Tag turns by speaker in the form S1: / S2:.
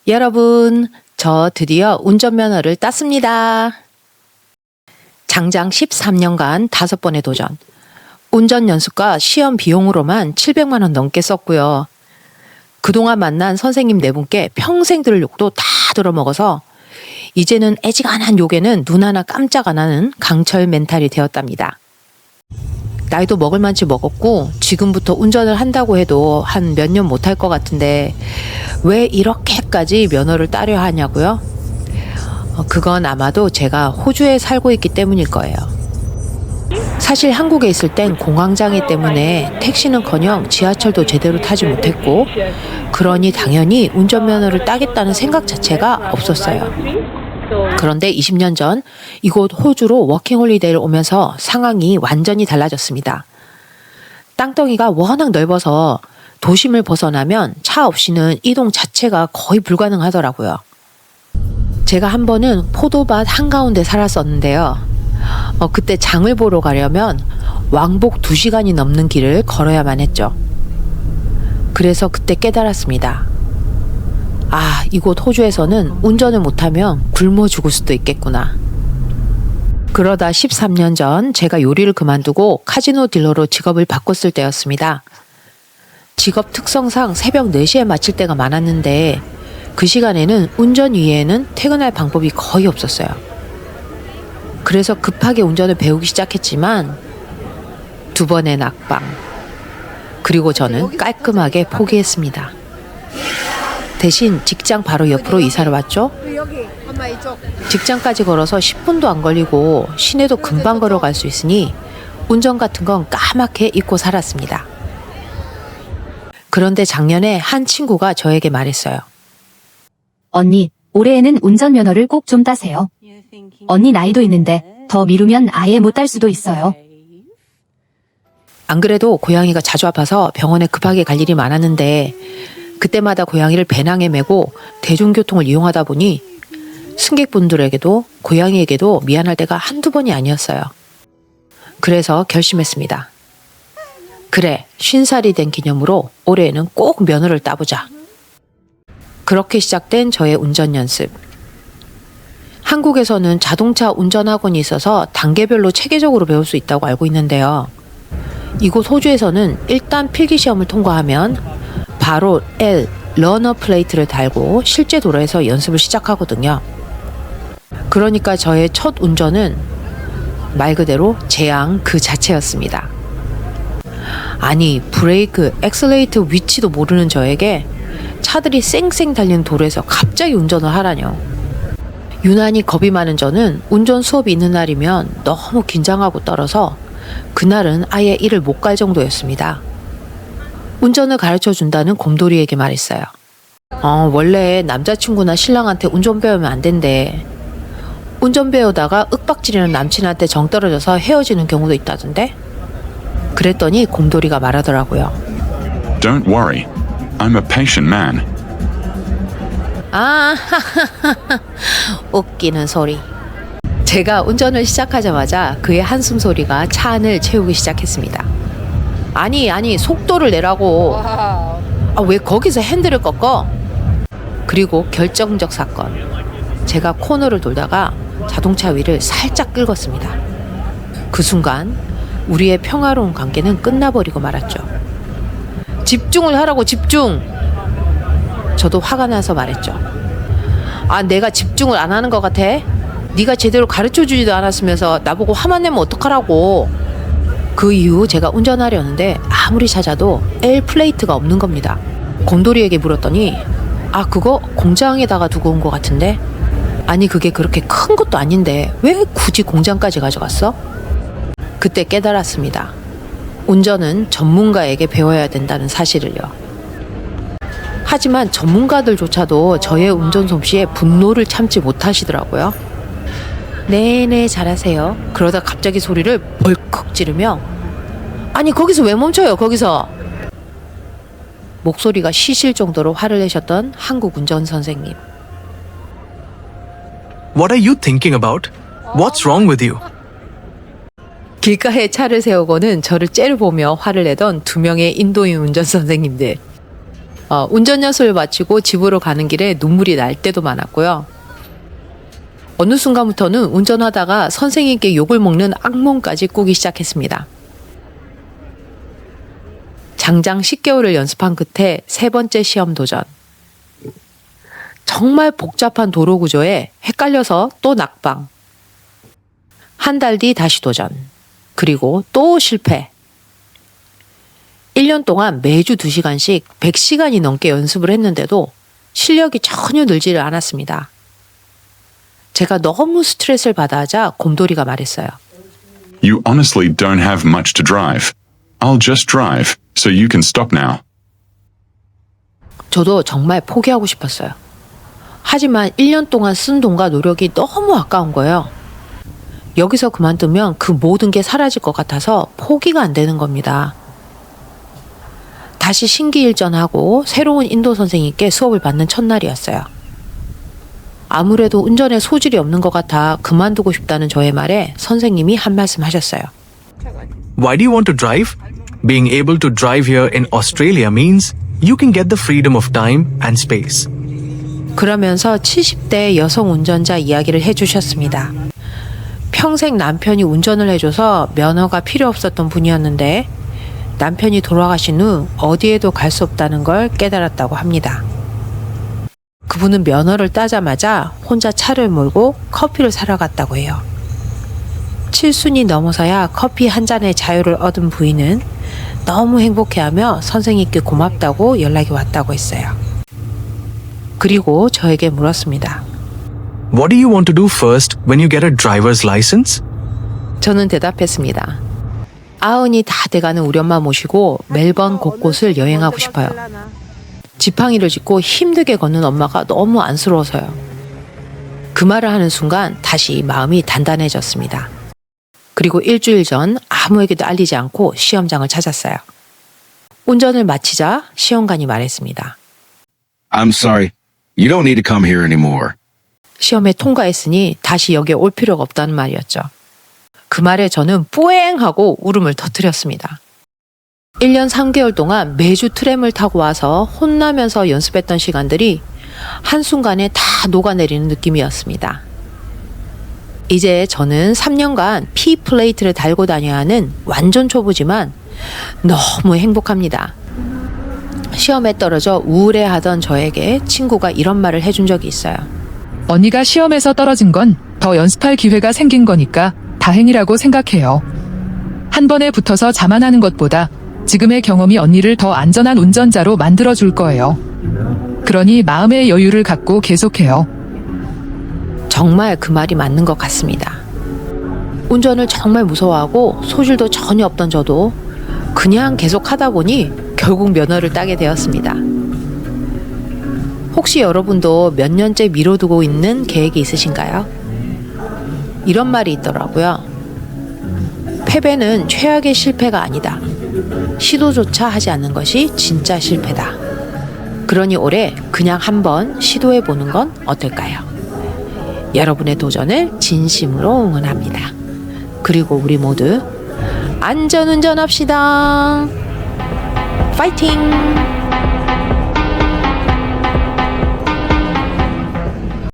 S1: 여러분, 저 드디어 운전면허를 땄습니다. 장장 13년간 5번의 도전. 운전 연습과 시험 비용으로만 700만 원 넘게 썼고요. 그동안 만난 선생님 4분께 평생 들을 욕도 다 들어먹어서 이제는 애지간한 욕에는 눈 하나 깜짝 안 하는 강철 멘탈이 되었답니다. 나이도 먹을 만치 먹었고 지금부터 운전을 한다고 해도 한 몇 년 못할 것 같은데 왜 이렇게까지 면허를 따려 하냐고요? 그건 아마도 제가 호주에 살고 있기 때문일 거예요. 사실 한국에 있을 땐 공황장애 때문에 택시는커녕 지하철도 제대로 타지 못했고 그러니 당연히 운전면허를 따겠다는 생각 자체가 없었어요. 그런데 20년 전 이곳 호주로 워킹홀리데이를 오면서 상황이 완전히 달라졌습니다. 땅덩이가 워낙 넓어서 도심을 벗어나면 차 없이는 이동 자체가 거의 불가능하더라고요. 제가 한 번은 포도밭 한가운데 살았었는데요. 그때 장을 보러 가려면 왕복 2시간이 넘는 길을 걸어야만 했죠. 그래서 그때 깨달았습니다. 아, 이곳 호주에서는 운전을 못하면 굶어 죽을 수도 있겠구나. 그러다 13년 전 제가 요리를 그만두고 카지노 딜러로 직업을 바꿨을 때였습니다. 직업 특성상 새벽 4시에 마칠 때가 많았는데 그 시간에는 운전 위에는 퇴근할 방법이 거의 없었어요. 그래서 급하게 운전을 배우기 시작했지만 2번의 낙방. 그리고 저는 깔끔하게 포기했습니다. 대신 직장 바로 옆으로 이사를 왔죠. 직장까지 걸어서 10분도 안 걸리고 시내도 금방 걸어갈 수 있으니 운전 같은 건 까맣게 잊고 살았습니다. 그런데 작년에 한 친구가 저에게 말했어요.
S2: 언니, 올해에는 운전면허를 꼭 좀 따세요. 언니 나이도 있는데 더 미루면 아예 못 딸 수도 있어요.
S1: 안 그래도 고양이가 자주 아파서 병원에 급하게 갈 일이 많았는데 그때마다 고양이를 배낭에 메고 대중교통을 이용하다 보니 승객분들에게도 고양이에게도 미안할 때가 한두 번이 아니었어요. 그래서 결심했습니다. 그래, 50살이 된 기념으로 올해에는 꼭 면허를 따보자. 그렇게 시작된 저의 운전 연습. 한국에서는 자동차 운전학원이 있어서 단계별로 체계적으로 배울 수 있다고 알고 있는데요. 이곳 호주에서는 일단 필기시험을 통과하면 바로 L, 러너 플레이트를 달고 실제 도로에서 연습을 시작하거든요. 그러니까 저의 첫 운전은 말 그대로 재앙 그 자체였습니다. 아니, 브레이크, 엑셀레이터 위치도 모르는 저에게 차들이 쌩쌩 달리는 도로에서 갑자기 운전을 하라뇨. 유난히 겁이 많은 저는 운전 수업이 있는 날이면 너무 긴장하고 떨어서 그날은 아예 일을 못 갈 정도였습니다. 운전을 가르쳐 준다는 곰돌이에게 말했어요. 원래 남자친구나 신랑한테 운전 배우면 안 된대. 운전 배우다가 윽박지르는 남친한테 정 떨어져서 헤어지는 경우도 있다던데? 그랬더니 곰돌이가 말하더라고요.
S3: Don't worry. I'm a patient man.
S1: 아, 웃기는 소리. 제가 운전을 시작하자마자 그의 한숨 소리가 차 안을 채우기 시작했습니다. 아니, 속도를 내라고. 왜 거기서 핸들을 꺾어? 그리고 결정적 사건. 제가 코너를 돌다가 자동차 위를 살짝 긁었습니다. 그 순간 우리의 평화로운 관계는 끝나버리고 말았죠. 집중을 하라고, 집중! 저도 화가 나서 말했죠. 내가 집중을 안 하는 것 같아? 네가 제대로 가르쳐주지도 않았으면서 나보고 화만 내면 어떡하라고. 그 이후 제가 운전하려는데 아무리 찾아도 L 플레이트가 없는 겁니다. 곰돌이에게 물었더니 그거 공장에다가 두고 온 것 같은데? 아니, 그게 그렇게 큰 것도 아닌데 왜 굳이 공장까지 가져갔어? 그때 깨달았습니다. 운전은 전문가에게 배워야 된다는 사실을요. 하지만 전문가들조차도 저의 운전 솜씨에 분노를 참지 못하시더라고요. 네네, 잘하세요. 그러다 갑자기 소리를 벌컥 지르며 아니, 거기서 왜 멈춰요, 거기서. 목소리가 쉬실 정도로 화를 내셨던 한국 운전 선생님.
S4: What are you thinking about? What's wrong with you?
S1: 길가에 차를 세우고는 저를 째려보며 화를 내던 2명의 인도인 운전 선생님들. 운전 연수를 마치고 집으로 가는 길에 눈물이 날 때도 많았고요. 어느 순간부터는 운전하다가 선생님께 욕을 먹는 악몽까지 꾸기 시작했습니다. 장장 10개월을 연습한 끝에 세 번째 시험 도전. 정말 복잡한 도로 구조에 헷갈려서 또 낙방. 한 달 뒤 다시 도전. 그리고 또 실패. 1년 동안 매주 2시간씩 100시간이 넘게 연습을 했는데도 실력이 전혀 늘지를 않았습니다. 제가 너무 스트레스를 받아 하자 곰돌이가 말했어요.
S3: You honestly don't have much to drive. I'll just drive, so you can stop now.
S1: 저도 정말 포기하고 싶었어요. 하지만 1년 동안 쓴 돈과 노력이 너무 아까운 거예요. 여기서 그만두면 그 모든 게 사라질 것 같아서 포기가 안 되는 겁니다. 다시 신기일전하고 새로운 인도 선생님께 수업을 받는 첫날이었어요. 아무래도 운전에 소질이 없는 것 같아 그만두고 싶다는 저의 말에 선생님이 한 말씀 하셨어요.
S4: Why do you want to drive? Being able to drive here in Australia means you can get the freedom of time and space.
S1: 그러면서 70대 여성 운전자 이야기를 해주셨습니다. 평생 남편이 운전을 해줘서 면허가 필요 없었던 분이었는데 남편이 돌아가신 후 어디에도 갈 수 없다는 걸 깨달았다고 합니다. 그분은 면허를 따자마자 혼자 차를 몰고 커피를 사러 갔다고 해요. 7순이 넘어서야 커피 한 잔의 자유를 얻은 부인은 너무 행복해하며 선생님께 고맙다고 연락이 왔다고 했어요. 그리고 저에게 물었습니다.
S4: What do you want to do first when you get a driver's license?
S1: 저는 대답했습니다. 아흔이 다 돼가는 우리 엄마 모시고 멜번 곳곳을 여행하고 싶어요. 지팡이를 짚고 힘들게 걷는 엄마가 너무 안쓰러워서요. 그 말을 하는 순간 다시 마음이 단단해졌습니다. 그리고 일주일 전 아무에게도 알리지 않고 시험장을 찾았어요. 운전을 마치자 시험관이 말했습니다.
S5: I'm sorry. You don't need to come here anymore.
S1: 시험에 통과했으니 다시 여기에 올 필요가 없다는 말이었죠. 그 말에 저는 뿌앵하고 울음을 터뜨렸습니다. 1년 3개월 동안 매주 트램을 타고 와서 혼나면서 연습했던 시간들이 한순간에 다 녹아내리는 느낌이었습니다. 이제 저는 3년간 P 플레이트를 달고 다녀야 하는 완전 초보지만 너무 행복합니다. 시험에 떨어져 우울해하던 저에게 친구가 이런 말을 해준 적이 있어요.
S6: 언니가 시험에서 떨어진 건 더 연습할 기회가 생긴 거니까 다행이라고 생각해요. 한 번에 붙어서 자만하는 것보다 지금의 경험이 언니를 더 안전한 운전자로 만들어줄 거예요. 그러니 마음의 여유를 갖고 계속해요.
S1: 정말 그 말이 맞는 것 같습니다. 운전을 정말 무서워하고 소질도 전혀 없던 저도 그냥 계속 하다 보니 결국 면허를 따게 되었습니다. 혹시 여러분도 몇 년째 미뤄두고 있는 계획이 있으신가요? 이런 말이 있더라고요. 패배는 최악의 실패가 아니다. 시도조차 하지 않는 것이 진짜 실패다. 그러니 올해 그냥 한번 시도해보는 건 어떨까요? 여러분의 도전을 진심으로 응원합니다. 그리고 우리 모두 안전운전합시다. 파이팅!